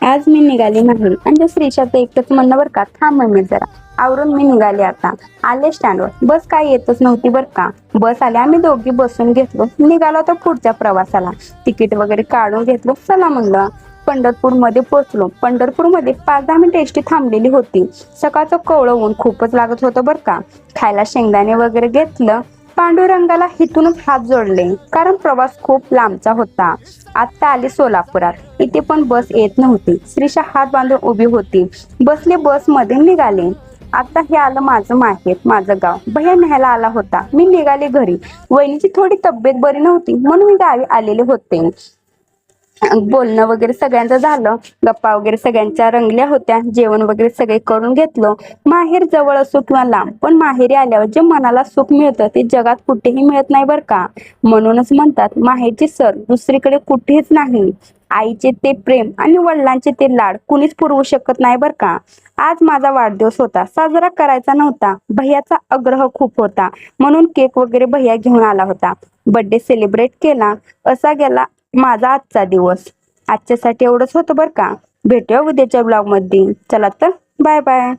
आज मी निघाली नाही आणि श्रीशाचं एकच म्हणणं बरं का, थांब मम्मी जरा आवरून मी निघाले. आता आले स्टँडवर. बस काय येतच नव्हती बरं का. बस आली, आम्ही दोघी बसून घेतलो, निघालो तर पुढच्या प्रवासाला. तिकीट वगैरे काढून घेतलो. चला म्हणलं. पंढरपूर मध्ये पोहोचलो. पंढरपूर मध्ये 5-10 मिनिटं एसटी थांबलेली होती. सकाळचं कोवळं ऊन खूपच लागत होतं बरं का. खायला शेंगदाणे वगैरे घेतलं. पांडुरंगाला हिथूनच हात जोडले, कारण प्रवास खूप लांबचा होता. आता आली सोलापुरात. इथे पण बस येत नव्हती. श्रीशा हात बांधून उभी होती. बसले, बस मध्ये निघाले. आता हे आलं माझं माहेर, माझं गाव. भैया न्यायला आला होता. मी निघाले घरी. वहिनीची थोडी तब्येत बरी नव्हती म्हणून मी गावी आलेले होते. बोलणं वगैरे सगळ्यांचं झालं. गप्पा वगैरे सगळ्यांच्या रंगल्या होत्या. जेवण वगैरे सगळे करून घेतलं. माहेर जवळ असो किंवा लांब, पण माहेरी आल्यावर जे मनाला सुख मिळतं ते जगात कुठेही मिळत नाही बरं का. म्हणूनच म्हणतात, माहेरची सर दुसरीकडे कुठेच नाही. आईचे ते प्रेम आणि वडिलांचे ते लाड कुणीच पुरवू शकत नाही बरं का. आज माझा वाढदिवस होता. साजरा करायचा नव्हता. भैयाचा आग्रह खूप होता म्हणून केक वगैरे भैया घेऊन आला होता. बर्थडे सेलिब्रेट केला. असा गेला माझा आजचा दिवस. आजच्यासाठी एवढंच होतं बरं का. भेटूया उद्याच्या ब्लॉग मध्ये. चला तर, बाय बाय.